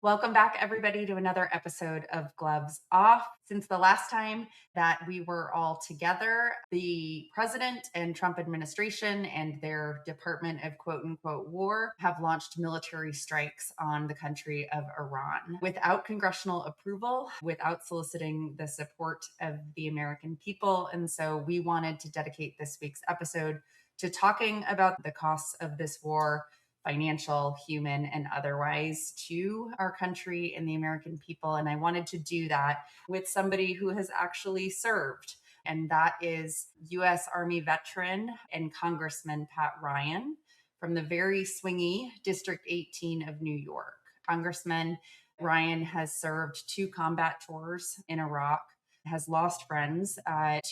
Welcome back, everybody, to another episode of Gloves Off. Since the last time that we were all together, the president and Trump administration and their Department of quote unquote war have launched military strikes on the country of Iran without congressional approval, without soliciting the support of the American people. And so we wanted to dedicate this week's episode to talking about the costs of this war, financial, human, and otherwise, to our country and the American people. And I wanted to do that with somebody who has actually served. And that is US Army veteran and Congressman Pat Ryan from the very swingy District 18 of New York. Congressman Ryan has served 2 combat tours in Iraq, has lost friends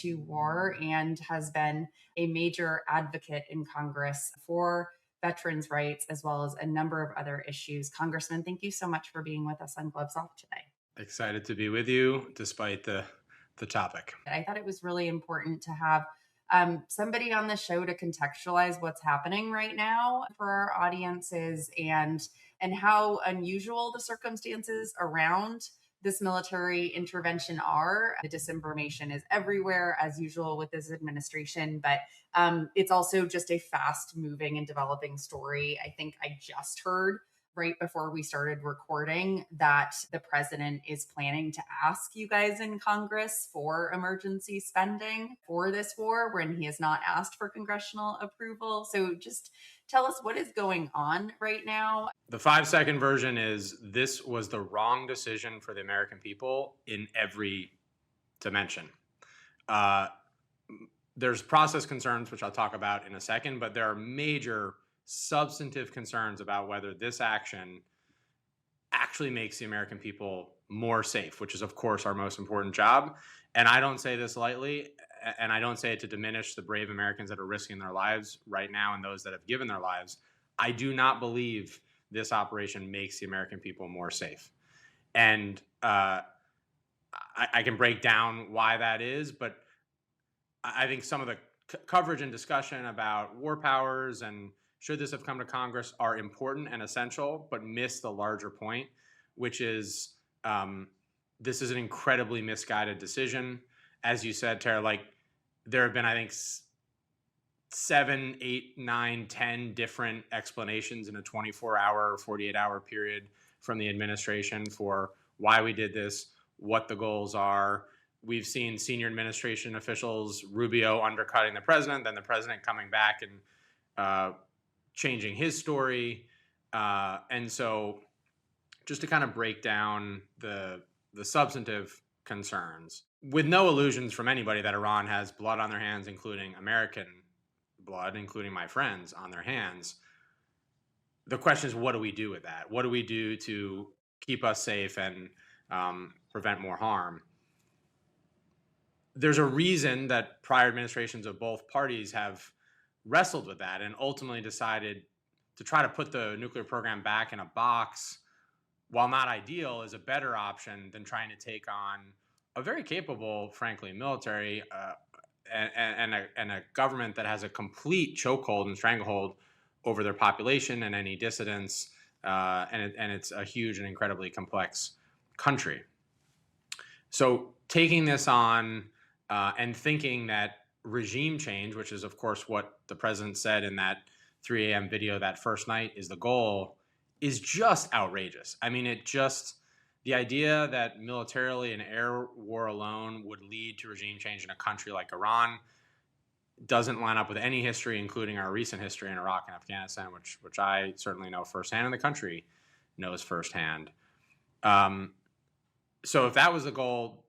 to war, and has been a major advocate in Congress for veterans' rights, as well as a number of other issues. Congressman, thank you so much for being with us on Gloves Off today. Excited to be with you despite the topic. I thought it was really important to have somebody on the show to contextualize what's happening right now for our audiences and how unusual the circumstances around this military intervention are. The disinformation is everywhere, as usual with this administration, but it's also just a fast moving and developing story. I think I just heard right before we started recording that the president is planning to ask you guys in Congress for emergency spending for this war when he has not asked for congressional approval. So just tell us what is going on right now. The 5-second version is this was the wrong decision for the American people in every dimension. There's process concerns, which I'll talk about in a second, but there are major substantive concerns about whether this action actually makes the American people more safe, which is, of course, our most important job. And I don't say this lightly, and I don't say it to diminish the brave Americans that are risking their lives right now and those that have given their lives. I do not believe this operation makes the American people more safe. And I can break down why that is, but I think some of the coverage and discussion about war powers and should this have come to Congress are important and essential, but miss the larger point, which is this is an incredibly misguided decision. As you said, Tara, like there have been, I think, 7, 8, 9, 10 different explanations in a 24-hour, 48-hour period from the administration for why we did this, what the goals are. We've seen senior administration officials, Rubio undercutting the president, then the president coming back and changing his story. And so just to kind of break down the substantive concerns, with no illusions from anybody that Iran has blood on their hands, including American blood, including my friends on their hands. The question is, what do we do with that? What do we do to keep us safe and prevent more harm? There's a reason that prior administrations of both parties have wrestled with that and ultimately decided to try to put the nuclear program back in a box, while not ideal, is a better option than trying to take on a very capable, frankly, military and a government that has a complete chokehold and stranglehold over their population and any dissidents. And it's a huge and incredibly complex country. So taking this on and thinking that regime change, which is, of course, what the president said in that 3 a.m. video that first night is the goal, is just outrageous. I mean, the idea that militarily an air war alone would lead to regime change in a country like Iran doesn't line up with any history, including our recent history in Iraq and Afghanistan, which I certainly know firsthand, and the country knows firsthand. So if that was the goal,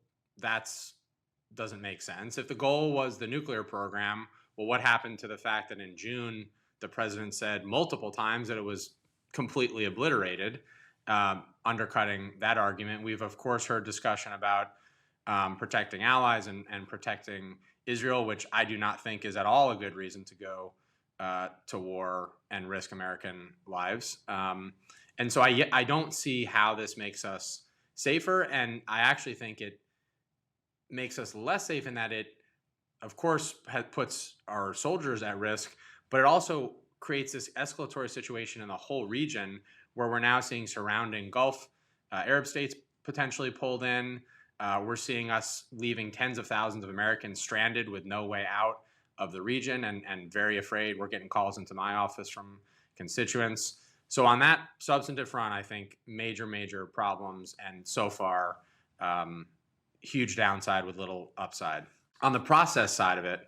doesn't make sense. If the goal was the nuclear program, well, what happened to the fact that in June, the president said multiple times that it was completely obliterated, undercutting that argument? We've, of course, heard discussion about protecting allies and protecting Israel, which I do not think is at all a good reason to go to war and risk American lives. And so I don't see how this makes us safer. And I actually think it makes us less safe in that it, of course, puts our soldiers at risk, but it also creates this escalatory situation in the whole region where we're now seeing surrounding Gulf Arab states potentially pulled in. We're seeing us leaving tens of thousands of Americans stranded with no way out of the region and very afraid. We're getting calls into my office from constituents. So on that substantive front, I think major problems, and so far, huge downside with little upside. On the process side of it,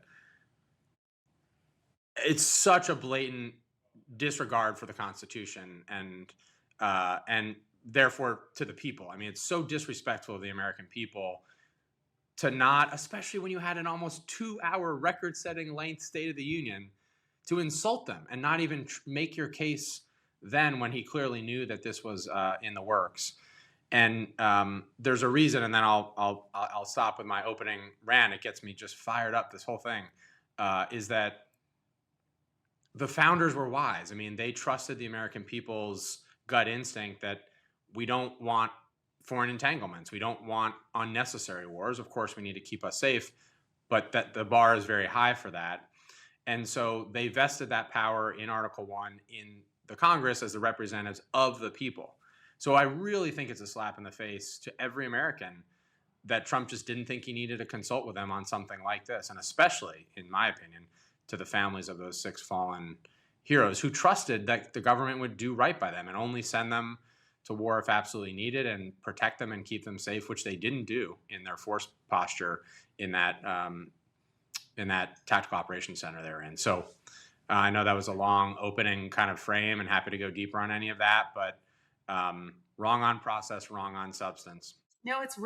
it's such a blatant disregard for the Constitution and therefore to the people. I mean, it's so disrespectful of the American people to not, especially when you had an almost 2-hour record-setting length State of the Union, to insult them and not even make your case then when he clearly knew that this was in the works. And there's a reason, and then I'll stop with my opening rant. It gets me just fired up. This whole thing is that the founders were wise. I mean, they trusted the American people's gut instinct that we don't want foreign entanglements. We don't want unnecessary wars. Of course, we need to keep us safe, but that the bar is very high for that. And so they vested that power in Article 1 in the Congress as the representatives of the people. So I really think it's a slap in the face to every American that Trump just didn't think he needed to consult with them on something like this, and especially, in my opinion, to the families of those 6 fallen heroes who trusted that the government would do right by them and only send them to war if absolutely needed and protect them and keep them safe, which they didn't do in their force posture in that tactical operations center they're in. So I know that was a long opening kind of frame, and happy to go deeper on any of that, but wrong on process, wrong on substance. No, it's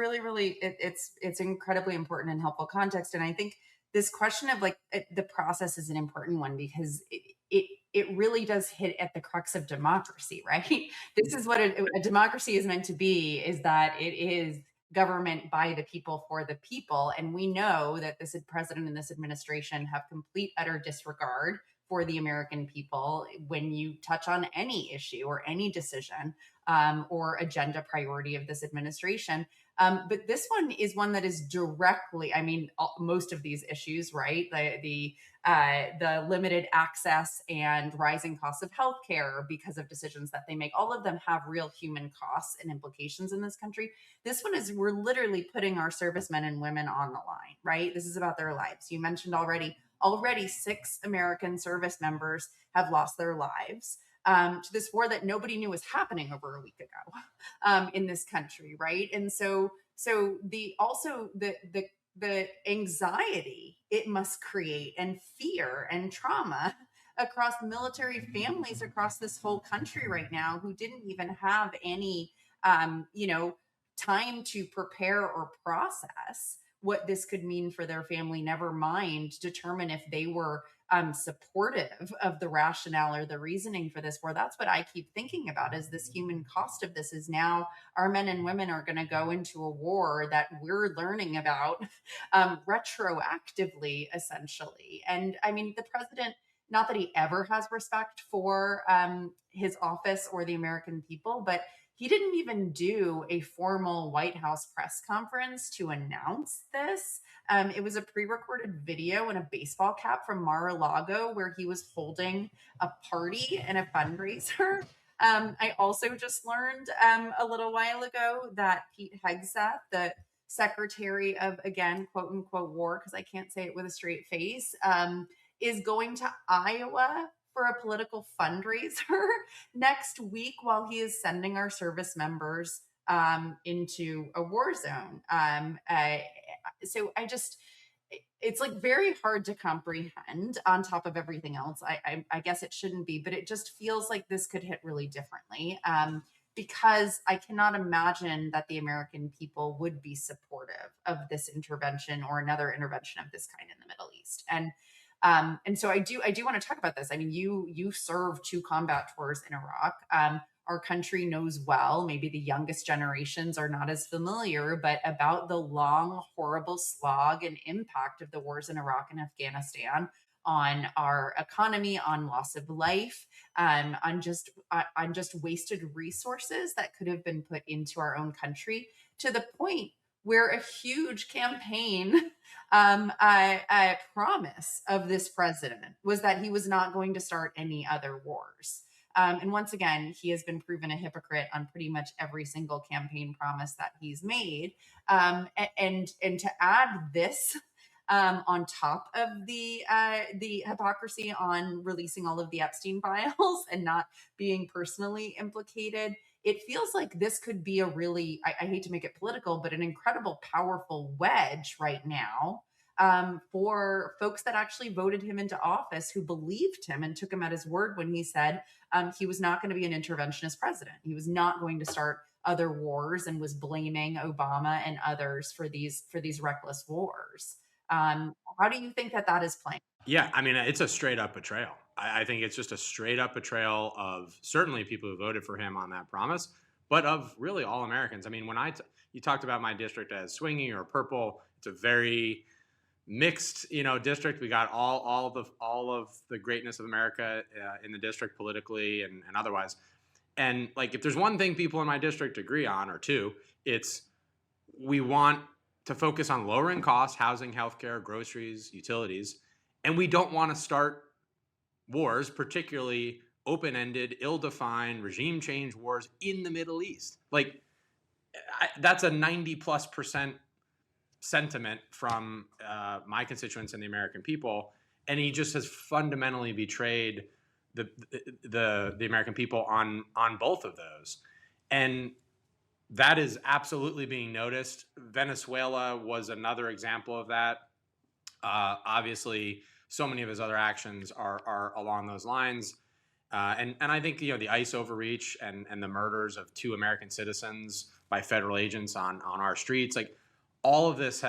it's incredibly important and helpful context. And I think this question of the process is an important one because it really does hit at the crux of democracy, right? This is what a democracy is meant to be: is that it is government by the people for the people. And we know that this president and this administration have complete utter disregard for the American people when you touch on any issue or any decision or agenda priority of this administration. But this one is one that is directly, I mean, most of these issues, right? The limited access and rising costs of healthcare because of decisions that they make, all of them have real human costs and implications in this country. This one is, we're literally putting our servicemen and women on the line, right? This is about their lives. You mentioned already 6 American service members have lost their lives to this war that nobody knew was happening over a week ago in this country, right? And so the anxiety it must create, and fear and trauma across military families across this whole country right now who didn't even have any time to prepare or process what this could mean for their family, never mind determine if they were supportive of the rationale or the reasoning for this war. That's what I keep thinking about, is this human cost of this is now our men and women are going to go into a war that we're learning about retroactively, essentially. And I mean, the president, not that he ever has respect for his office or the American people, but he didn't even do a formal White House press conference to announce this. It was a pre-recorded video in a baseball cap from Mar-a-Lago where he was holding a party and a fundraiser. I also just learned a little while ago that Pete Hegseth, the secretary of, again, quote unquote, war, because I can't say it with a straight face, is going to Iowa for a political fundraiser next week while he is sending our service members into a war zone. So it's like very hard to comprehend on top of everything else. I guess it shouldn't be, but it just feels like this could hit really differently. Because I cannot imagine that the American people would be supportive of this intervention or another intervention of this kind in the Middle East. And so I do want to talk about this. I mean, you served 2 combat tours in Iraq. Our country knows well, maybe the youngest generations are not as familiar, but about the long, horrible slog and impact of the wars in Iraq and Afghanistan on our economy, on loss of life, on just wasted resources that could have been put into our own country, to the point where a huge campaign promise of this president was that he was not going to start any other wars. And once again, he has been proven a hypocrite on pretty much every single campaign promise that he's made. And to add this on top of the hypocrisy on releasing all of the Epstein files and not being personally implicated, it feels like this could be a really, I hate to make it political, but an incredible, powerful wedge right now for folks that actually voted him into office, who believed him and took him at his word when he said he was not going to be an interventionist president. He was not going to start other wars, and was blaming Obama and others for these reckless wars. How do you think that that is playing? Yeah, I mean, it's a straight up betrayal. I think it's just a straight up betrayal of certainly people who voted for him on that promise, but of really all Americans. I mean, you talked about my district as swingy or purple, it's a very mixed, district. We got all of the greatness of America in the district politically and otherwise. And like, if there's one thing people in my district agree on, or two, it's we want to focus on lowering costs, housing, healthcare, groceries, utilities, and we don't want to start wars, particularly open-ended, ill-defined regime change wars in the Middle East. Like, that's a 90+% sentiment from my constituents and the American people, and he just has fundamentally betrayed the American people on both of those, and that is absolutely being noticed. Venezuela was another example of that. Obviously, so many of his other actions are along those lines. And I think the ICE overreach and the murders of 2 American citizens by federal agents on our streets, like all of this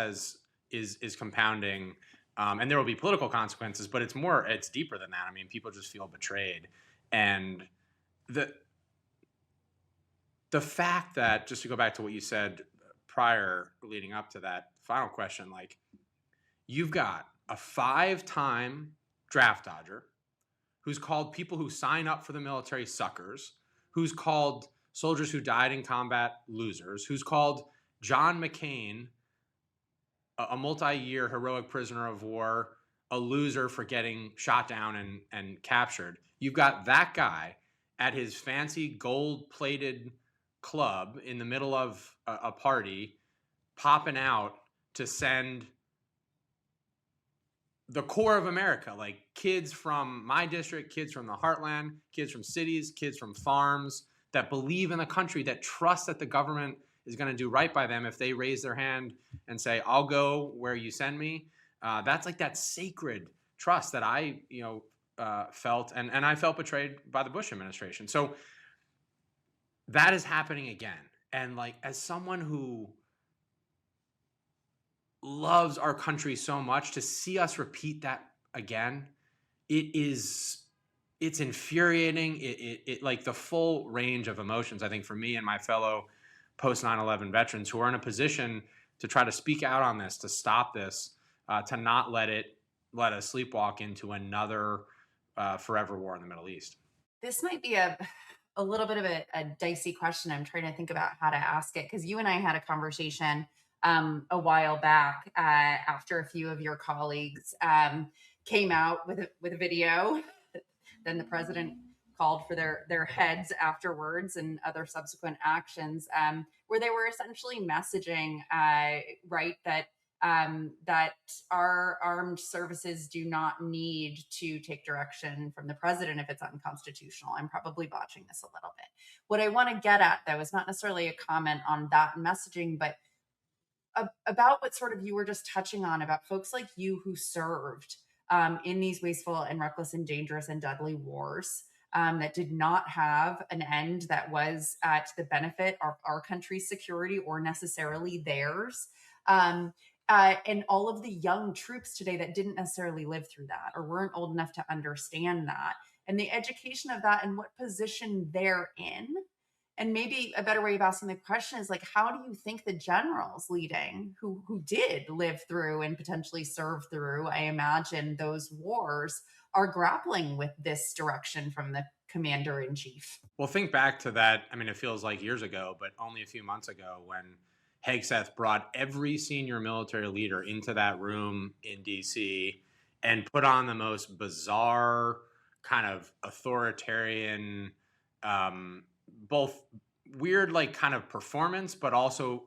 is compounding, and there will be political consequences. But it's deeper than that. I mean, people just feel betrayed, and the fact that, just to go back to what you said prior, leading up to that final question, like, you've got a 5-time draft dodger who's called people who sign up for the military suckers, who's called soldiers who died in combat losers, who's called John McCain, a multi-year heroic prisoner of war, a loser for getting shot down and captured. You've got that guy at his fancy gold-plated club in the middle of a party popping out to send the core of America, like kids from my district, kids from the heartland, kids from cities, kids from farms that believe in the country, that trust that the government is going to do right by them if they raise their hand and say, I'll go where you send me. That's like that sacred trust that I felt, and I felt betrayed by the Bush administration. So that is happening again. And like, as someone who loves our country so much, to see us repeat that again, it's infuriating. It like the full range of emotions, I think, for me and my fellow post 9/11 veterans who are in a position to try to speak out on this, to stop this, to not let us sleepwalk into another forever war in the Middle East. This might be a little bit of a dicey question. I'm trying to think about how to ask it, because you and I had a conversation a while back after a few of your colleagues came out with a video. Then the president called for their heads afterwards, and other subsequent actions, where they were essentially messaging, right, that our armed services do not need to take direction from the president if it's unconstitutional. I'm probably botching this a little bit. What I want to get at, though, is not necessarily a comment on that messaging, but about what sort of you were just touching on, about folks like you who served in these wasteful and reckless and dangerous and deadly wars, that did not have an end that was to the benefit of our country's security or necessarily theirs. And all of the young troops today that didn't necessarily live through that or weren't old enough to understand that, and the education of that and what position they're in. And maybe a better way of asking the question is, like, how do you think the generals leading who did live through and potentially serve through, I imagine, those wars, are grappling with this direction from the commander in chief? Well, think back to that. I mean, it feels like years ago, but only a few months ago, when Hegseth brought every senior military leader into that room in DC and put on the most bizarre kind of authoritarian, both weird, like kind of performance, but also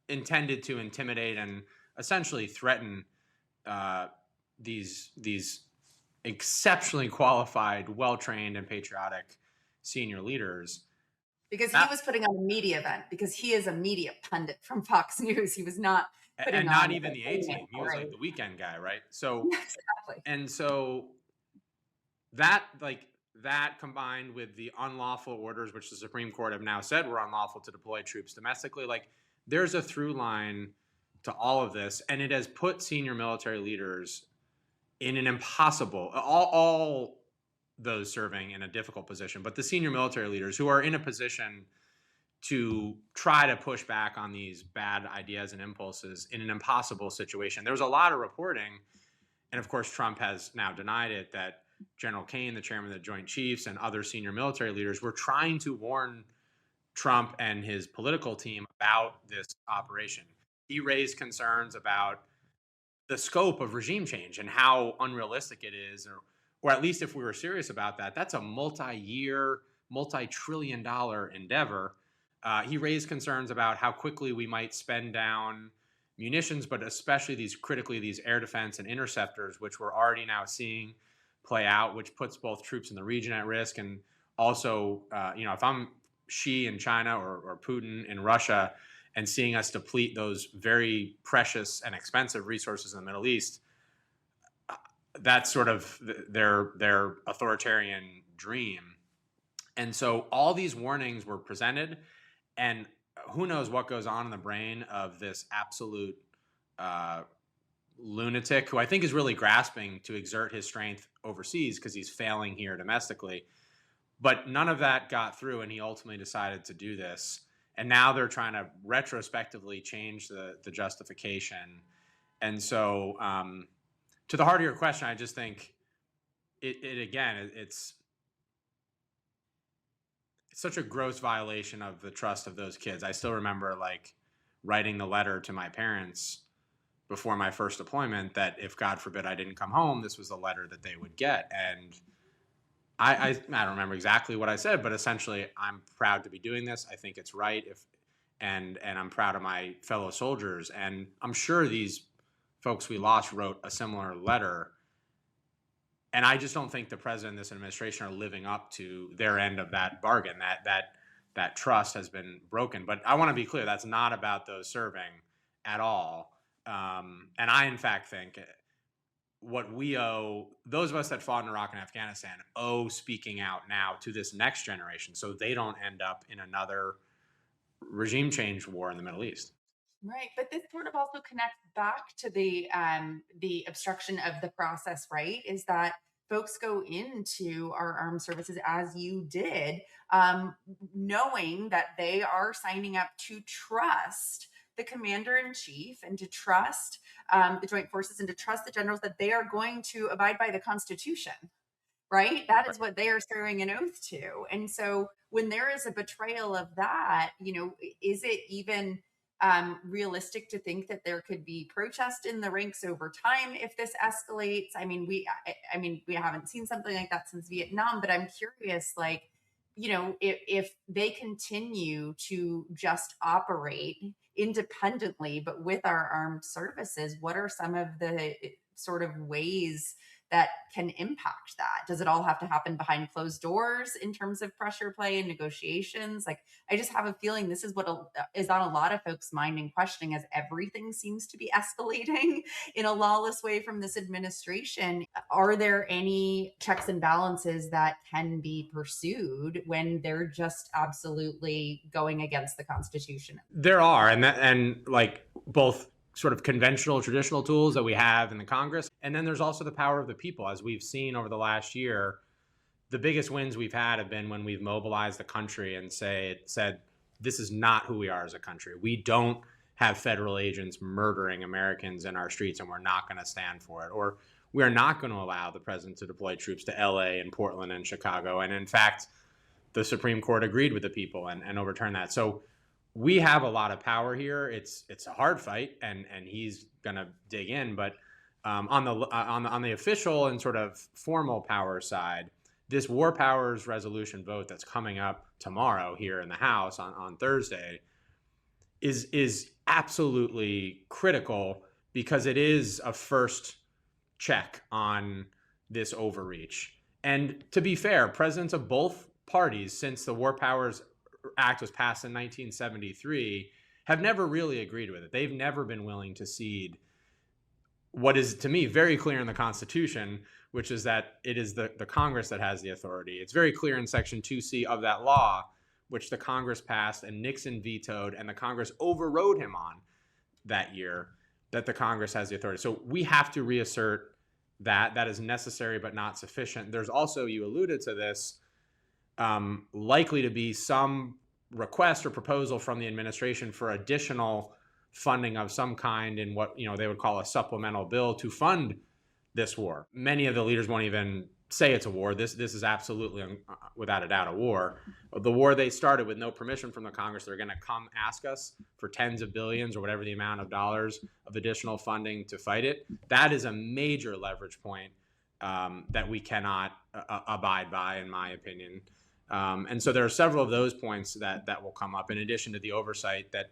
intended to intimidate and essentially threaten uh, these exceptionally qualified, well trained, and patriotic senior leaders. Because he That, was putting on a media event, because he is a media pundit from Fox News. He was not putting and not on even the A team. He was right? like the weekend guy, right? So Exactly. and so that like that combined with the unlawful orders, which the Supreme Court have now said were unlawful to deploy troops domestically, like there's a through line to all of this, and it has put senior military leaders in an impossible, all those serving in a difficult position, but the senior military leaders who are in a position to try to push back on these bad ideas and impulses in an impossible situation. There was a lot of reporting, and of course, Trump has now denied it, that General Kane, the chairman of the Joint Chiefs, and other senior military leaders were trying to warn Trump and his political team about this operation. He raised concerns about the scope of regime change and how unrealistic it is, or at least if we were serious about that, that's a multi-year, multi-trillion-dollar endeavor. He raised concerns about how quickly we might spend down munitions, but especially these air defense and interceptors, which we're already now seeing play out, which puts both troops in the region at risk. And also, if I'm Xi in China or Putin in Russia, and seeing us deplete those very precious and expensive resources in the Middle East, that's sort of their authoritarian dream. And so all these warnings were presented, and who knows what goes on in the brain of this absolute lunatic who I think is really grasping to exert his strength overseas because he's failing here domestically. But none of that got through, and he ultimately decided to do this. And now they're trying to retrospectively change the justification. And so, to the heart of your question, I just think it's such a gross violation of the trust of those kids. I still remember like writing the letter to my parents before my first deployment that if God forbid I didn't come home, this was the letter that they would get. And I don't remember exactly what I said, but essentially, I'm proud to be doing this. I think it's right. And I'm proud of my fellow soldiers. And I'm sure these folks we lost wrote a similar letter. And I just don't think the president and this administration are living up to their end of that bargain. That trust has been broken. But I want to be clear: that's not about those serving at all. And I, in fact, think what we owe, those of us that fought in Iraq and Afghanistan, owe speaking out now to this next generation so they don't end up in another regime change war in the Middle East. Right, but this sort of also connects back to the obstruction of the process, right? Is that folks go into our armed services as you did, knowing that they are signing up to trust the commander in chief and to trust the joint forces and to trust the generals that they are going to abide by the Constitution, right? That is what they are swearing an oath to. And so when there is a betrayal of that, is it even realistic to think that there could be protest in the ranks over time if this escalates? I mean, we haven't seen something like that since Vietnam, but I'm curious, like, if they continue to just operate independently, but with our armed services, what are some of the sort of ways that can impact that? Does it all have to happen behind closed doors in terms of pressure play and negotiations? Like, I just have a feeling this is what is on a lot of folks' mind and questioning as everything seems to be escalating in a lawless way from this administration. Are there any checks and balances that can be pursued when they're just absolutely going against the Constitution? There are, and like both sort of conventional, traditional tools that we have in the Congress, and then there's also the power of the people, as we've seen over the last year. The biggest wins we've had have been when we've mobilized the country and said, this is not who we are as a country. We don't have federal agents murdering Americans in our streets, and we're not going to stand for it. Or we are not going to allow the president to deploy troops to LA and Portland and Chicago. And in fact, the Supreme Court agreed with the people and overturned that. So we have a lot of power here. It's a hard fight, and he's going to dig in. But on the official and sort of formal power side, this war powers resolution vote that's coming up tomorrow here in the House on Thursday is absolutely critical, because it is a first check on this overreach. And to be fair, presidents of both parties, since the War Powers Act was passed in 1973, have never really agreed with it. They've never been willing to cede what is, to me, very clear in the Constitution, which is that it is the Congress that has the authority. It's very clear in Section 2C of that law, which the Congress passed and Nixon vetoed, and the Congress overrode him on that year, that the Congress has the authority. So we have to reassert that. That is necessary but not sufficient. There's also, you alluded to this, likely to be some request or proposal from the administration for additional funding of some kind in what they would call a supplemental bill to fund this war. Many of the leaders won't even say it's a war. This is absolutely, without a doubt, a war. The war they started with no permission from the Congress. They're going to come ask us for tens of billions or whatever the amount of dollars of additional funding to fight it. That is a major leverage point that we cannot abide by, in my opinion. And so there are several of those points that will come up, in addition to the oversight that,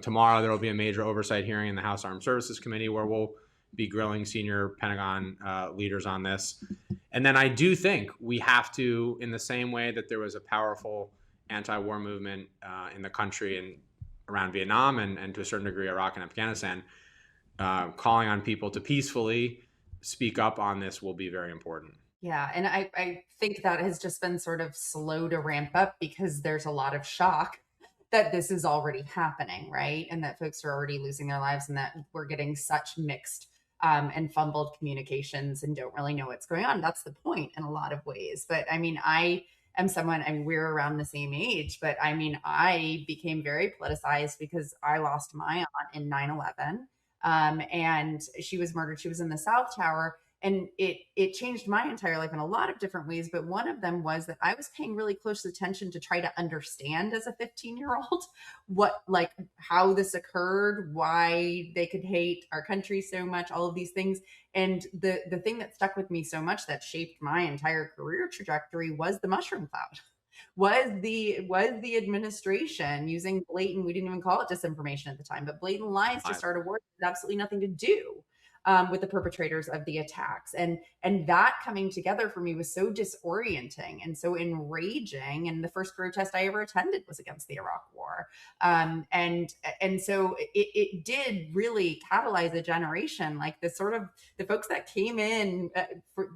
tomorrow there will be a major oversight hearing in the House Armed Services Committee where we'll be grilling senior Pentagon leaders on this. And then I do think we have to, in the same way that there was a powerful anti-war movement in the country and around Vietnam and to a certain degree Iraq and Afghanistan, calling on people to peacefully speak up on this will be very important. Yeah. And I think that has just been sort of slow to ramp up because there's a lot of shock that this is already happening, right? And that folks are already losing their lives and that we're getting such mixed and fumbled communications and don't really know what's going on. That's the point in a lot of ways. But I mean, I am someone, I mean, we're around the same age, but I mean, I became very politicized because I lost my aunt in 9/11. And she was murdered. She was in the South Tower. And it changed my entire life in a lot of different ways. But one of them was that I was paying really close attention to try to understand as a 15-year-old how this occurred, why they could hate our country so much, all of these things. And the thing that stuck with me so much that shaped my entire career trajectory was the mushroom cloud. Was the administration using blatant, we didn't even call it disinformation at the time, but blatant lies to start a war that had absolutely nothing to do with the perpetrators of the attacks. And that coming together for me was so disorienting and so enraging. And the first protest I ever attended was against the Iraq War. And so it did really catalyze a generation, like the folks that came in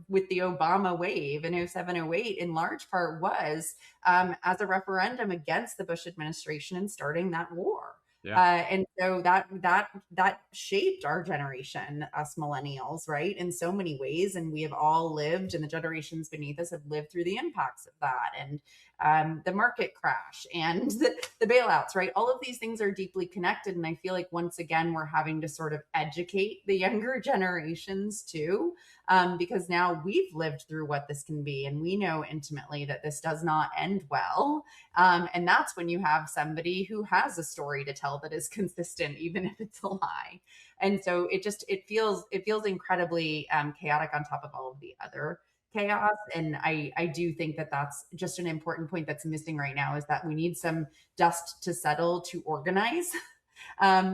with the Obama wave in 07, 08, in large part was as a referendum against the Bush administration and starting that war. Yeah. And so that shaped our generation, us millennials, right, in so many ways. And we have all lived, and the generations beneath us have lived through the impacts of that, and the market crash and the bailouts, right? All of these things are deeply connected. And I feel like once again, we're having to sort of educate the younger generations too, because now we've lived through what this can be. And we know intimately that this does not end well. And that's when you have somebody who has a story to tell that is consistent, even if it's a lie. And so it feels incredibly chaotic on top of all of the other chaos. And I do think that that's just an important point that's missing right now, is that we need some dust to settle to organize.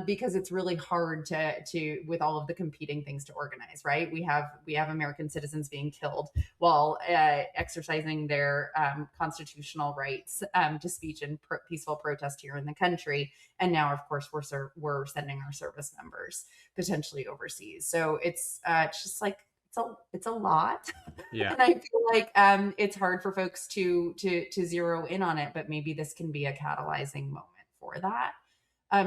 Because it's really hard to with all of the competing things to organize, right? We have American citizens being killed while exercising their constitutional rights to speech and peaceful protest here in the country, and now, of course, we're sending our service members potentially overseas. So it's just like it's a lot. Yeah. And I feel like it's hard for folks to zero in on it, but maybe this can be a catalyzing moment for that.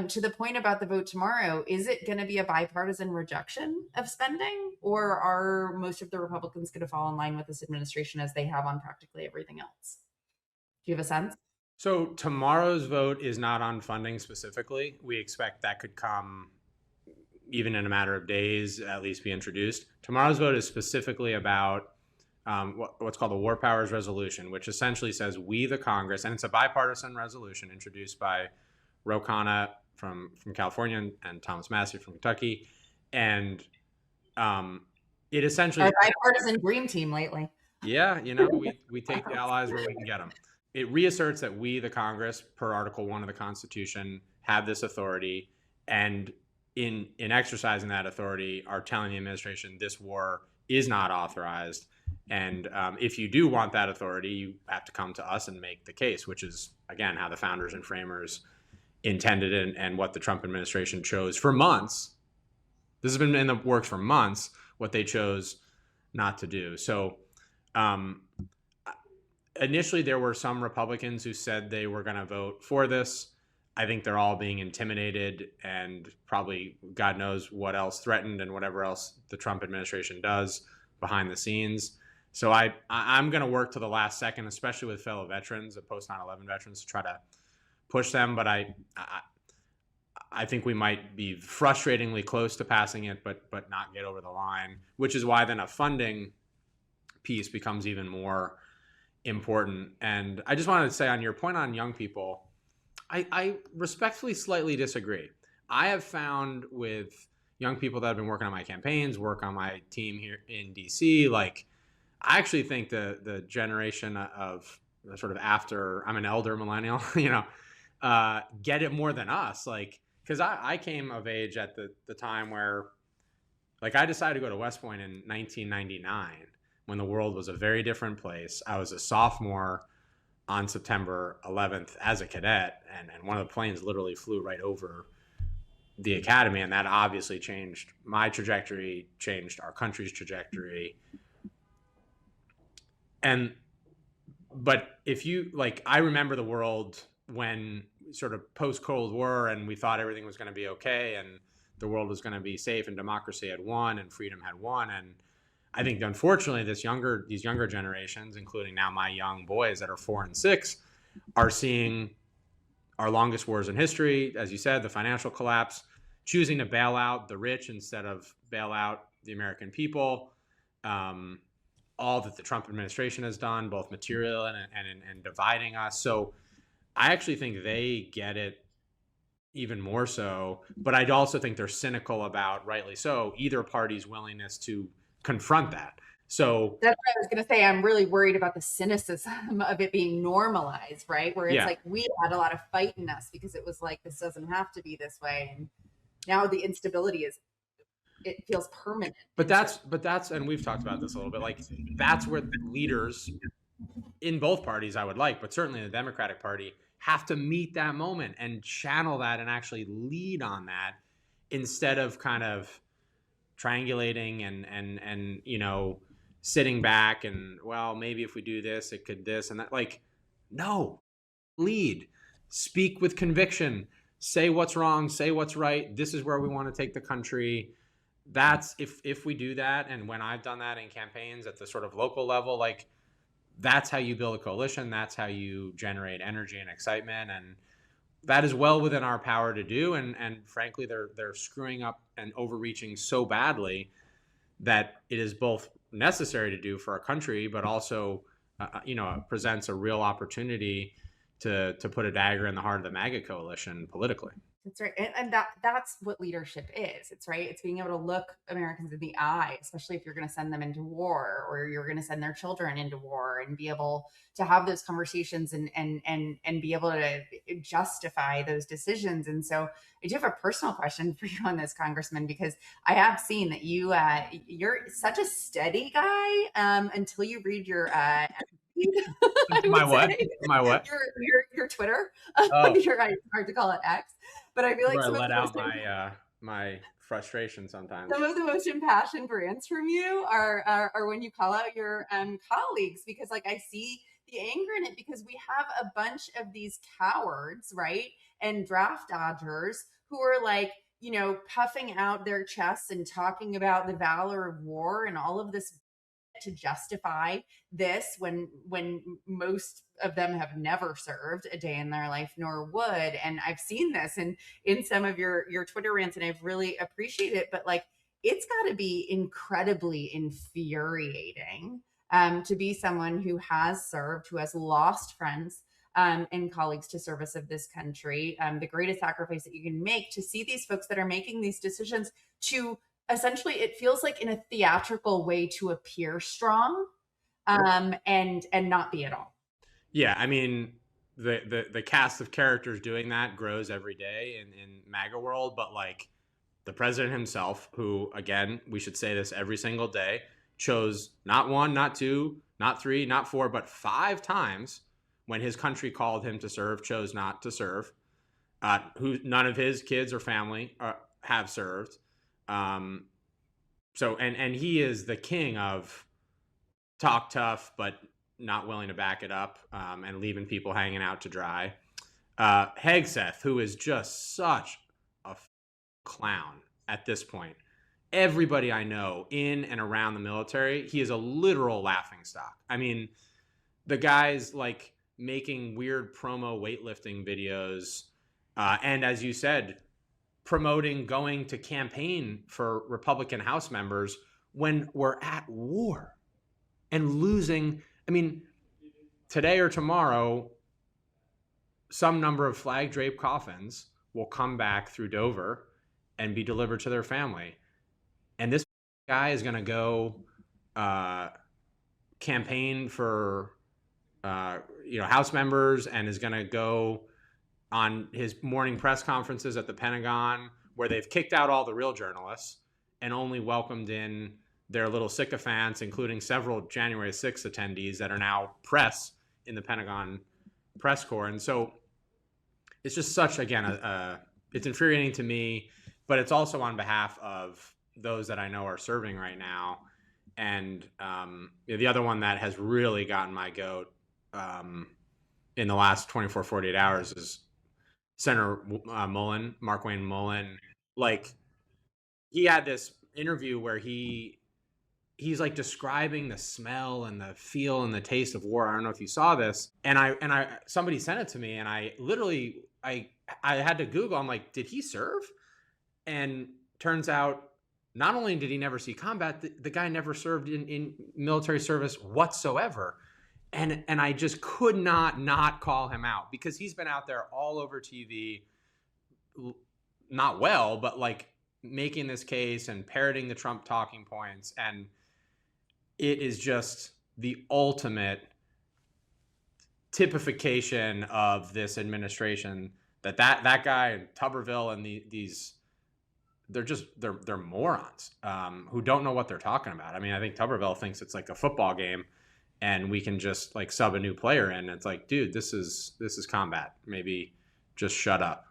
To the point about the vote tomorrow, is it going to be a bipartisan rejection of spending, or are most of the Republicans going to fall in line with this administration as they have on practically everything else? Do you have a sense? So tomorrow's vote is not on funding specifically. We expect that could come even in a matter of days, at least be introduced. Tomorrow's vote is specifically about what's called the War Powers Resolution, which essentially says we, the Congress, and it's a bipartisan resolution introduced by Ro Khanna from California and Thomas Massie from Kentucky. And it essentially... Our bipartisan dream team lately. Yeah, we take the allies where we can get them. It reasserts that we, the Congress, per Article 1 of the Constitution, have this authority, and in exercising that authority, are telling the administration this war is not authorized. And if you do want that authority, you have to come to us and make the case, which is, again, how the founders and framers intended it, and what the Trump administration chose for months. This has been in the works for months, what they chose not to do. So um, initially, there were some Republicans who said they were going to vote for this. I think they're all being intimidated, and probably God knows what else threatened, and whatever else the Trump administration does behind the scenes. So I'm going to work to the last second, especially with fellow veterans, post 9/11 veterans, to try to push them. But I think we might be frustratingly close to passing it, but not get over the line, which is why then a funding piece becomes even more important. And I just wanted to say, on your point on young people, I respectfully slightly disagree. I have found with young people that have been working on my campaigns, work on my team here in DC, like, I actually think the generation of sort of after, I'm an elder millennial, get it more than us. Like, because I came of age at the time where, like, I decided to go to West Point in 1999 when the world was a very different place. I was a sophomore on September 11th as a cadet, and one of the planes literally flew right over the academy, and that obviously changed my trajectory, changed our country's trajectory. But if you, like, I remember the world when sort of post Cold War, and we thought everything was going to be okay, and the world was going to be safe, and democracy had won, and freedom had won. And I think, unfortunately, these younger generations, including now my young boys that are 4 and 6, are seeing our longest wars in history, as you said, the financial collapse, choosing to bail out the rich instead of bail out the American people. All that the Trump administration has done, both material and dividing us. So I actually think they get it even more so, but I'd also think they're cynical about, rightly so, either party's willingness to confront that. So That's what I was going to say. I'm really worried about the cynicism of it being normalized, right? Where it's yeah, like we had a lot of fight in us because it was like, this doesn't have to be this way. And now the instability it feels permanent. but that's, and we've talked about this a little bit, like, that's where leaders in both parties, I would like, but certainly the Democratic Party, have to meet that moment and channel that and actually lead on that, instead of kind of triangulating and sitting back and, well, maybe if we do this, it could this and that. Like, no, lead, speak with conviction, say what's wrong, say what's right. This is where we want to take the country. That's, if we do that, and when I've done that in campaigns at the sort of local level, like, that's how you build a coalition. That's how you generate energy and excitement, and that is well within our power to do. And frankly, they're screwing up and overreaching so badly that it is both necessary to do for our country, but also presents a real opportunity to put a dagger in the heart of the MAGA coalition politically. That's right. And that's what leadership is. It's right. It's being able to look Americans in the eye, especially if you're going to send them into war or you're going to send their children into war, and be able to have those conversations and be able to justify those decisions. And so I do have a personal question for you on this, Congressman, because I have seen that you're such a steady guy until you read your I My would what? say My what? your Twitter. Oh, It's hard to call it X, but I feel like where I let out my frustration sometimes. some of the most impassioned rants from you are when you call out your colleagues, because like I see the anger in it, because we have a bunch of these cowards, right, and draft dodgers who are like, puffing out their chests and talking about the valor of war and all of this to justify this, when most of them have never served a day in their life, nor would. And I've seen this in some of your Twitter rants, and I've really appreciated it. But like, it's got to be incredibly infuriating to be someone who has served, who has lost friends and colleagues to service of this country. The greatest sacrifice that you can make, to see these folks that are making these decisions to essentially, it feels like in a theatrical way, to appear strong, and not be at all. Yeah, I mean, the cast of characters doing that grows every day in MAGA world, but like the president himself, who again, we should say this every single day, chose not one, not two, not three, not four, but 5 times when his country called him to serve, chose not to serve. Who none of his kids or family have served. Um, and he is the king of talk tough, but not willing to back it up, and leaving people hanging out to dry. Hegseth, who is just such a clown at this point. Everybody I know in and around the military, he is a literal laughing stock. I mean, the guy's like making weird promo weightlifting videos, and as you said, promoting going to campaign for Republican House members when we're at war and losing. I mean, today or tomorrow, some number of flag draped coffins will come back through Dover and be delivered to their family. And this guy is going to go campaign for House members, and is going to go on his morning press conferences at the Pentagon, where they've kicked out all the real journalists and only welcomed in their little sycophants, including several January 6th attendees that are now press in the Pentagon press corps. And so it's just such, again, it's infuriating to me, but it's also on behalf of those that I know are serving right now. And the other one that has really gotten my goat in the last 24, 48 hours is Senator Mullen, Markwayne Mullen. Like, he had this interview where he's like describing the smell and the feel and the taste of war. I don't know if you saw this. And I somebody sent it to me, and I literally I had to Google. I'm like, did he serve? And turns out, not only did he never see combat, the guy never served in military service whatsoever. And I just could not call him out, because he's been out there all over TV, not well, but like making this case and parroting the Trump talking points. And it is just the ultimate typification of this administration, that guy and Tuberville and these they're morons who don't know what they're talking about. I mean, I think Tuberville thinks it's like a football game and we can just like sub a new player in. It's like, dude, this is combat. Maybe just shut up.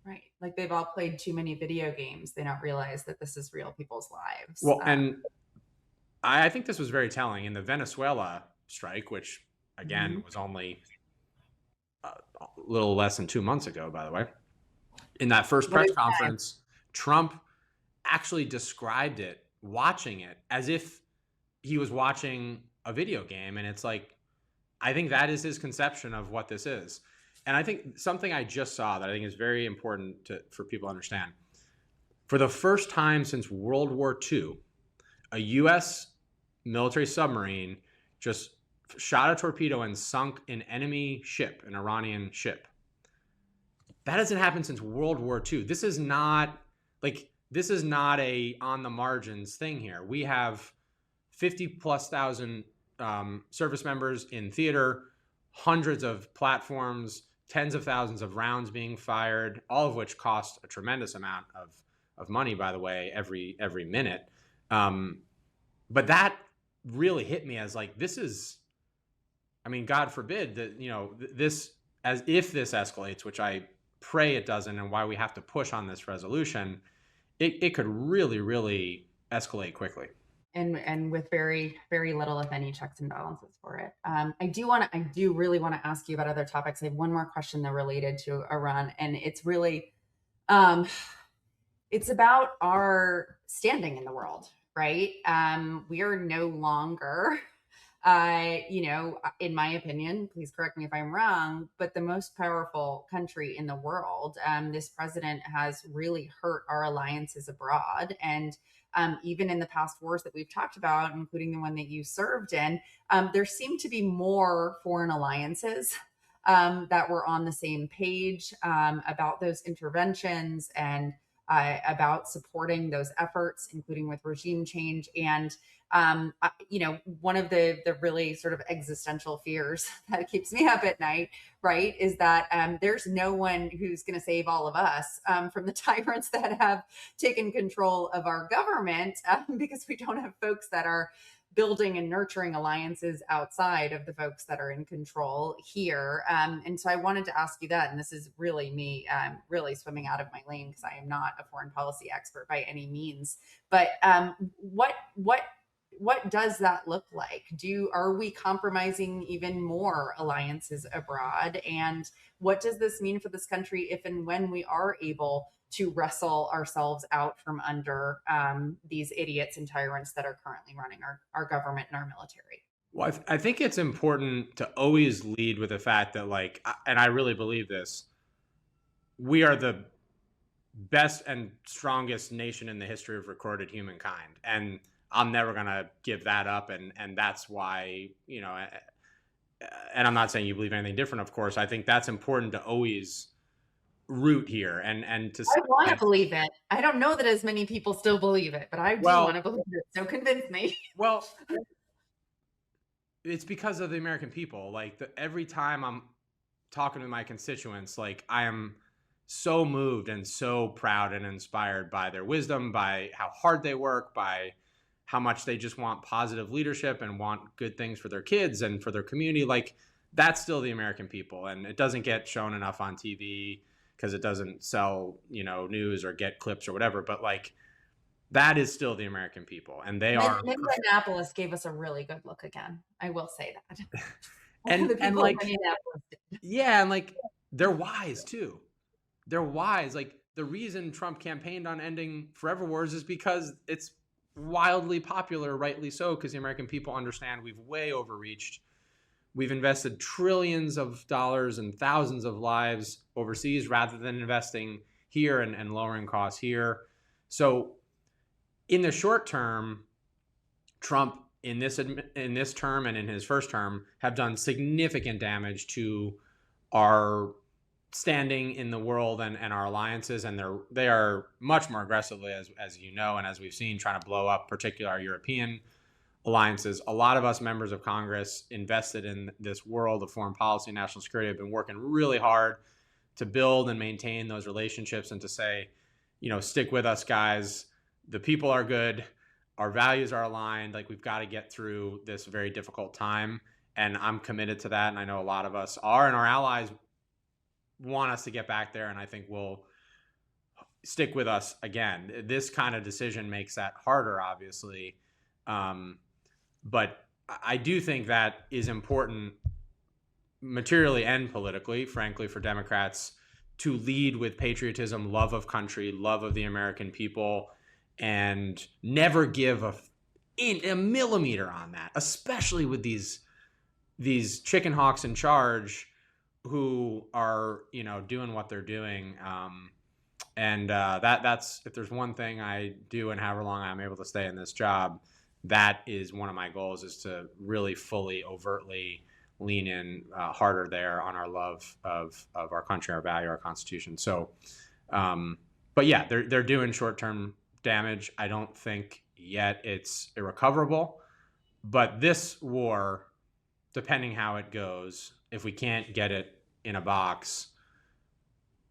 Right. Like, they've all played too many video games. They don't realize that this is real people's lives. Well, and I think this was very telling in the Venezuela strike, which again was only a little less than 2 months ago, by the way. In that first press conference, Trump actually described it, watching it, as if he was watching a video game. And it's like, I think that is his conception of what this is. And I think something I just saw that I think is very important for people to understand. For the first time since World War II, a U.S. military submarine just shot a torpedo and sunk an enemy ship, an Iranian ship. That hasn't happened since World War II. This is not a on the margins thing here. We have 50,000+ service members in theater, hundreds of platforms, tens of thousands of rounds being fired, all of which cost a tremendous amount of money, by the way, every minute. But that really hit me as like, this is, I mean, God forbid that, this, as if this escalates, which I pray it doesn't, and why we have to push on this resolution, it could really, really escalate quickly. And with very, very little, if any, checks and balances for it. I do really want to ask you about other topics. I have one more question though related to Iran, and it's really, it's about our standing in the world, right? We are no longer, in my opinion, please correct me if I'm wrong, but the most powerful country in the world. This president has really hurt our alliances abroad. And even in the past wars that we've talked about, including the one that you served in, there seem to be more foreign alliances that were on the same page about those interventions. And about supporting those efforts, including with regime change. And one of the really sort of existential fears that keeps me up at night, right, is that there's no one who's going to save all of us from the tyrants that have taken control of our government, because we don't have folks that are building and nurturing alliances outside of the folks that are in control here. And so I wanted to ask you that, and this is really me really swimming out of my lane because I am not a foreign policy expert by any means. But what does that look like? Are we compromising even more alliances abroad? And what does this mean for this country if and when we are able to wrestle ourselves out from under these idiots and tyrants that are currently running our government and our military? Well, I think it's important to always lead with the fact that, like, and I really believe this, we are the best and strongest nation in the history of recorded humankind. And I'm never going to give that up. And that's why, and I'm not saying you believe anything different, of course. I think that's important to always root here and to I say want to that, believe it. I don't know that as many people still believe it, but I do want well, to believe it. So convince me. well, it's because of the American people. Like, every time I'm talking to my constituents, like, I am so moved and so proud and inspired by their wisdom, by how hard they work, by how much they just want positive leadership and want good things for their kids and for their community. Like, that's still the American people, and it doesn't get shown enough on TV because it doesn't sell, news or get clips or whatever. But, like, that is still the American people, and they are. Minneapolis gave us a really good look again. I will say that. and The and people of like, Minneapolis did. yeah, and like, they're wise too. They're wise. Like, the reason Trump campaigned on ending forever wars is because it's wildly popular, rightly so, because the American people understand we've way overreached. We've invested trillions of dollars and thousands of lives overseas rather than investing here and lowering costs here. So in the short term, Trump in this term and in his first term have done significant damage to our standing in the world and our alliances, and they are much more aggressively, as you know, and as we've seen, trying to blow up particularly our European alliances. A lot of us members of Congress invested in this world of foreign policy and national security have been working really hard to build and maintain those relationships and to say, stick with us, guys. The people are good. Our values are aligned. Like, we've got to get through this very difficult time. And I'm committed to that. And I know a lot of us are, and our allies want us to get back there. And I think will stick with us again. This kind of decision makes that harder, obviously. But I do think that is important materially and politically, frankly, for Democrats to lead with patriotism, love of country, love of the American people, and never give a millimeter on that, especially with these chicken hawks in charge who are, doing what they're doing. That's, if there's one thing I do and however long I'm able to stay in this job, that is one of my goals, is to really fully, overtly lean in harder there on our love of our country, our value, our Constitution. So, but yeah, they're doing short-term damage. I don't think yet it's irrecoverable, but this war, depending how it goes, if we can't get it in a box,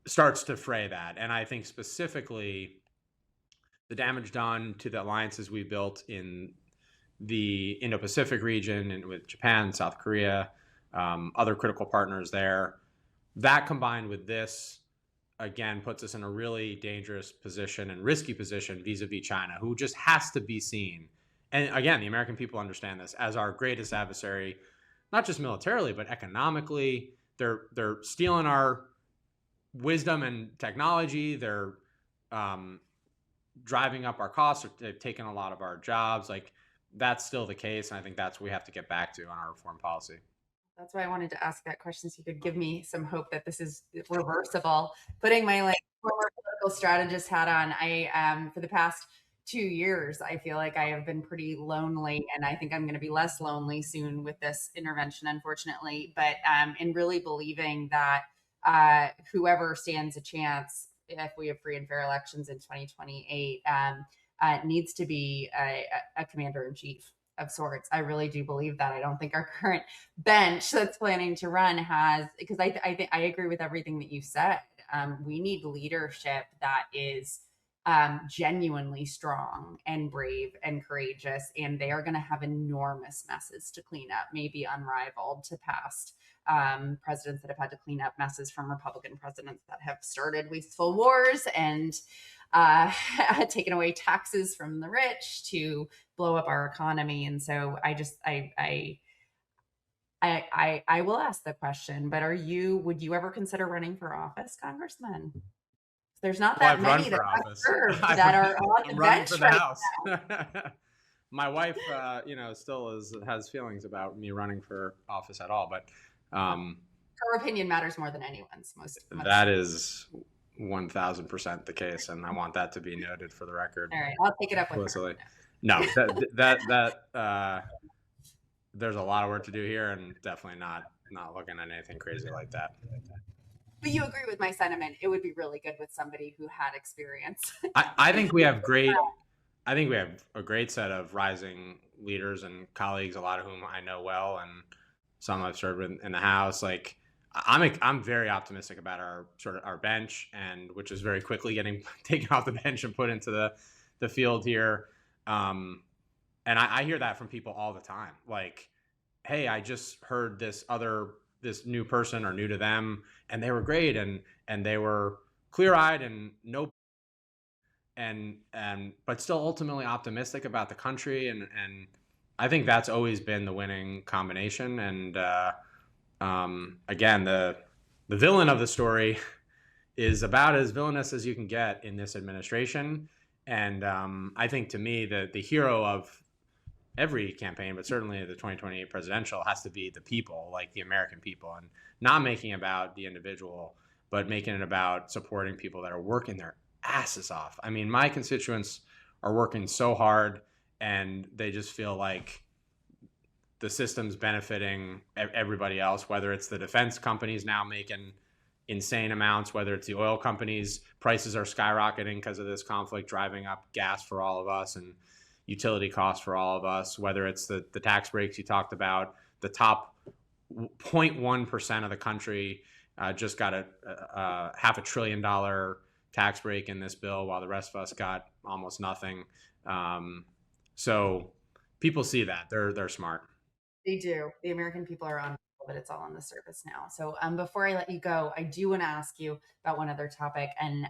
starts to fray that. And I think specifically the damage done to the alliances we built in the Indo-Pacific region and with Japan, South Korea, other critical partners there, that combined with this, again, puts us in a really dangerous position and risky position vis-a-vis China, who just has to be seen. And again, the American people understand this as our greatest adversary, not just militarily, but economically. They're stealing our wisdom and technology. They're driving up our costs. They've taken a lot of our jobs. Like, that's still the case. And I think that's what we have to get back to on our foreign policy. That's why I wanted to ask that question, so you could give me some hope that this is reversible. Putting my former political strategist hat on, I for the past 2 years, I feel like I have been pretty lonely, and I think I'm going to be less lonely soon with this intervention, unfortunately. But in really believing that whoever stands a chance if we have free and fair elections in 2028, needs to be a commander in chief of sorts. I really do believe that. I don't think our current bench that's planning to run has, because I agree with everything that you said. We need leadership that is genuinely strong and brave and courageous, and they are going to have enormous messes to clean up, maybe unrivaled to past presidents that have had to clean up messes from Republican presidents that have started wasteful wars and taken away taxes from the rich to blow up our economy. And so I will ask the question, but would you ever consider running for office, Congressman? There's not Well, that I've run many that for have office. served that are on I'm the running bench for the right House. My wife, still has feelings about me running for office at all, but now. Her opinion matters more than anyone's. Most that is 1000% the case, and I want that to be noted for the record. All right, I'll take it up with Explicitly. her. No, there's a lot of work to do here, and definitely not looking at anything crazy like that. But you agree with my sentiment. It would be really good with somebody who had experience. I think we have a great set of rising leaders and colleagues, a lot of whom I know well, and some I've served with in the House. Like I'm very optimistic about our bench, and which is very quickly getting taken off the bench and put into the field here. And I hear that from people all the time. Like, hey, I just heard this new person or new to them, and they were great, and they were clear-eyed and but still ultimately optimistic about the country, and I think that's always been the winning combination. And again, the villain of the story is about as villainous as you can get in this administration. And I think, to me, the hero of every campaign, but certainly the 2028 presidential, has to be the people, like the American people, and not making it about the individual, but making it about supporting people that are working their asses off. I mean, my constituents are working so hard, and they just feel like the system's benefiting everybody else, whether it's the defense companies now making insane amounts, whether it's the oil companies, prices are skyrocketing because of this conflict, driving up gas for all of us and utility costs for all of us, whether it's the tax breaks you talked about. The top 0.1% of the country just got a $500 billion tax break in this bill, while the rest of us got almost nothing. So people see that. They're smart. They do. The American people are on, but it's all on the surface now. So before I let you go, I do want to ask you about one other topic, and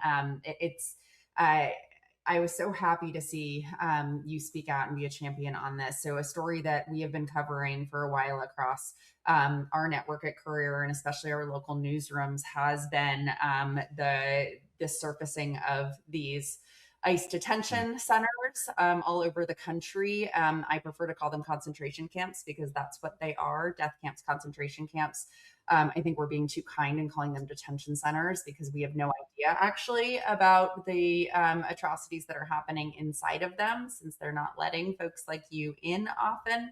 I was so happy to see you speak out and be a champion on this. So a story that we have been covering for a while across our network at Courier, and especially our local newsrooms, has been the surfacing of these ICE detention centers all over the country. I prefer to call them concentration camps because that's what they are: death camps, concentration camps. I think we're being too kind in calling them detention centers because we have no idea actually about the atrocities that are happening inside of them, since they're not letting folks like you in often.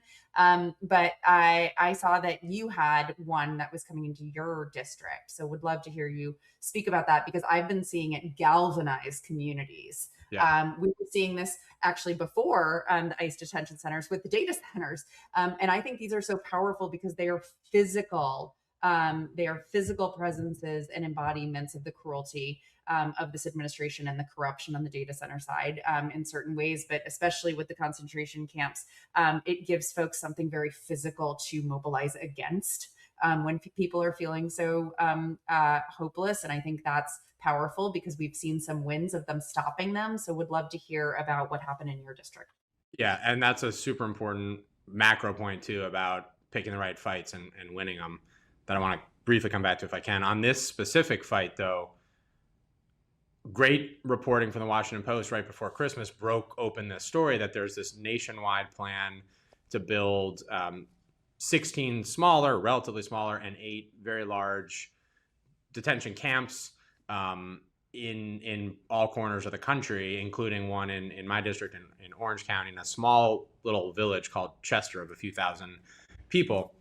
But I saw that you had one that was coming into your district. So would love to hear you speak about that, because I've been seeing it galvanize communities. Yeah. We were seeing this actually before the ICE detention centers with the data centers. And I think these are so powerful because they are physical. They are physical presences and embodiments of the cruelty of this administration and the corruption on the data center side in certain ways, but especially with the concentration camps, it gives folks something very physical to mobilize against when people are feeling so hopeless. And I think that's powerful because we've seen some wins of them stopping them. So would love to hear about what happened in your district. Yeah, and that's a super important macro point too, about picking the right fights and winning them, that I want to briefly come back to if I can. On this specific fight, though, great reporting from the Washington Post right before Christmas broke open this story that there's this nationwide plan to build 16 smaller, relatively smaller, and 8 very large detention camps in all corners of the country, including one in my district in Orange County, in a small little village called Chester of a few thousand people.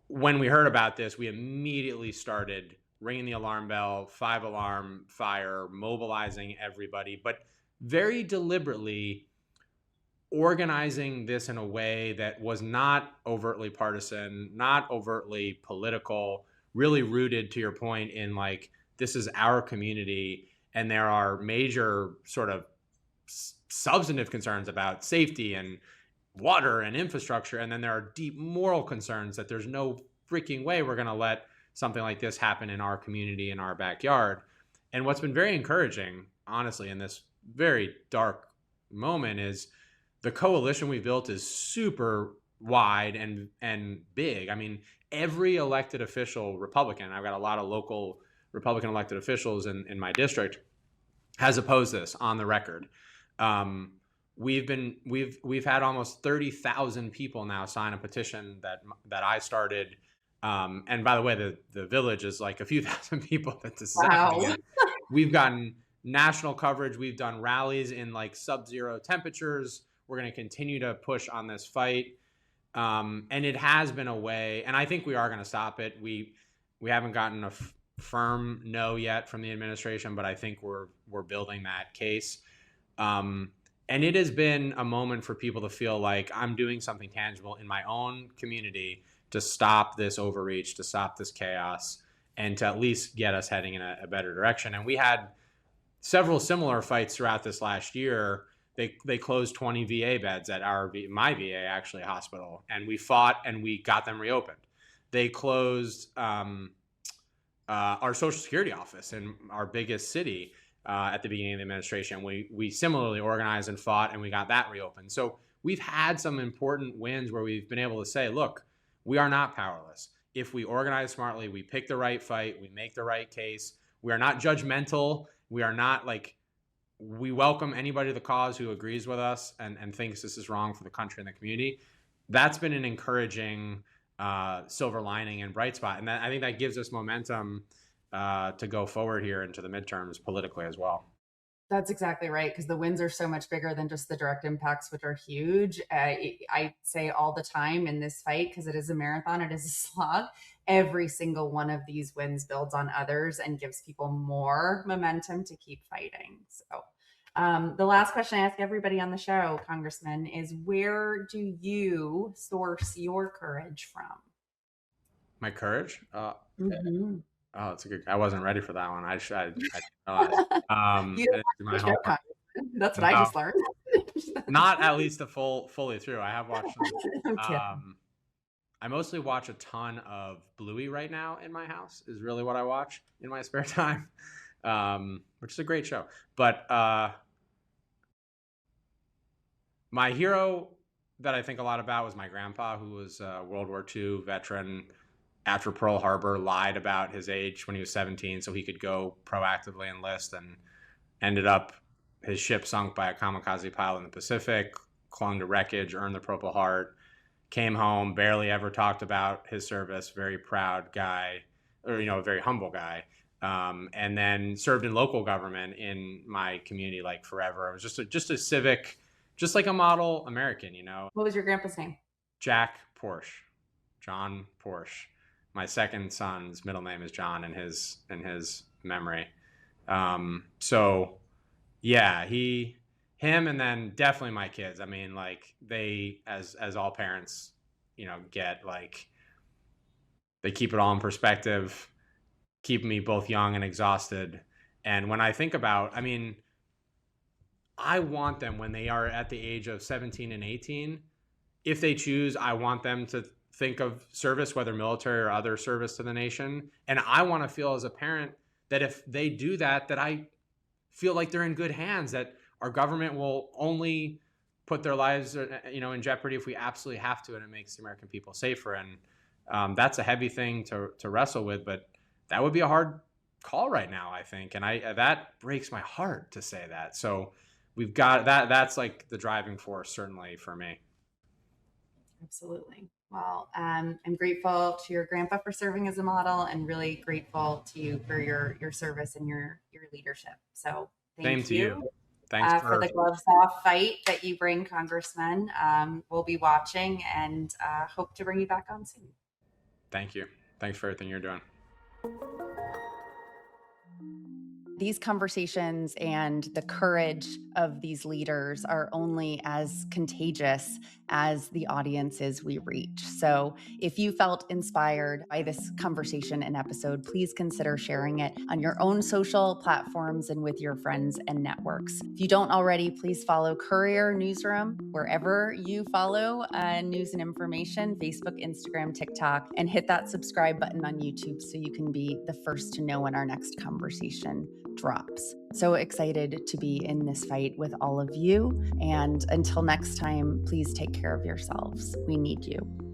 When we heard about this, we immediately started ringing the alarm bell, 5-alarm fire, mobilizing everybody, but very deliberately organizing this in a way that was not overtly partisan, not overtly political, really rooted, to your point, in like, this is our community, and there are major sort of substantive concerns about safety and water and infrastructure, and then there are deep moral concerns that there's no freaking way we're going to let something like this happen in our community, in our backyard. And what's been very encouraging, honestly, in this very dark moment is the coalition we built is super wide and big. I mean, every elected official, Republican, I've got a lot of local Republican elected officials in my district, has opposed this on the record. We've had almost 30,000 people now sign a petition that I started. And by the way, the village is like a few thousand people that this is happening in. We've gotten national coverage. We've done rallies in like sub-zero temperatures. We're going to continue to push on this fight. And it has been a way, and I think we are going to stop it. We haven't gotten a firm no yet from the administration, but I think we're building that case. And it has been a moment for people to feel like I'm doing something tangible in my own community to stop this overreach, to stop this chaos, and to at least get us heading in a better direction. And we had several similar fights throughout this last year. They closed 20 VA beds at my VA actually hospital, and we fought and we got them reopened. They closed our Social Security office in our biggest city at the beginning of the administration. We similarly organized and fought, and we got that reopened. So we've had some important wins where we've been able to say, look, we are not powerless. If we organize smartly, we pick the right fight, we make the right case. We are not judgmental. We are not like, we welcome anybody to the cause who agrees with us and thinks this is wrong for the country and the community. That's been an encouraging silver lining and bright spot. And I think that gives us momentum to go forward here into the midterms politically as well. That's exactly right, because the wins are so much bigger than just the direct impacts, which are huge. I say all the time in this fight, because it is a marathon, it is a slog. Every single one of these wins builds on others and gives people more momentum to keep fighting. So the last question I ask everybody on the show, Congressman, is where do you source your courage from? My courage? Mm-hmm. Oh, it's a good. I wasn't ready for that one. I You don't watch the show, Congressman. That's what I just learned. Not at least fully through. I have watched them. I'm kidding. I mostly watch a ton of Bluey right now in my house, is really what I watch in my spare time, which is a great show. But my hero that I think a lot about was my grandpa, who was a World War II veteran. After Pearl Harbor, lied about his age when he was 17 so he could go proactively enlist, and ended up his ship sunk by a kamikaze pilot in the Pacific, clung to wreckage, earned the Purple Heart, came home, barely ever talked about his service, very proud guy, or, a very humble guy, and then served in local government in my community like forever. It was just a civic, just like a model American, What was your grandpa's name? Jack Porsche, John Porsche. My second son's middle name is John in his memory. So yeah, him, and then definitely my kids. I mean, like, they, as all parents, get, like, they keep it all in perspective, keep me both young and exhausted. And when I think about, I mean, I want them, when they are at the age of 17 and 18, if they choose, I want them to think of service, whether military or other service to the nation. And I want to feel as a parent that if they do that, that I feel like they're in good hands, that our government will only put their lives, in jeopardy if we absolutely have to, and it makes the American people safer. And that's a heavy thing to wrestle with, but that would be a hard call right now, I think. And that breaks my heart to say that. So we've got that. That's like the driving force, certainly, for me. Absolutely. Well, I'm grateful to your grandpa for serving as a model, and really grateful to you for your service and your leadership. So thank you. Thanks for the gloves off fight that you bring, Congressman. We'll be watching, and hope to bring you back on soon. Thank you. Thanks for everything you're doing. These conversations and the courage of these leaders are only as contagious as the audiences we reach. So, if you felt inspired by this conversation and episode, please consider sharing it on your own social platforms and with your friends and networks. If you don't already, please follow Courier Newsroom wherever you follow news and information: Facebook, Instagram, TikTok, and hit that subscribe button on YouTube so you can be the first to know when our next conversation drops. So excited to be in this fight with all of you. And until next time, please take care of yourselves. We need you.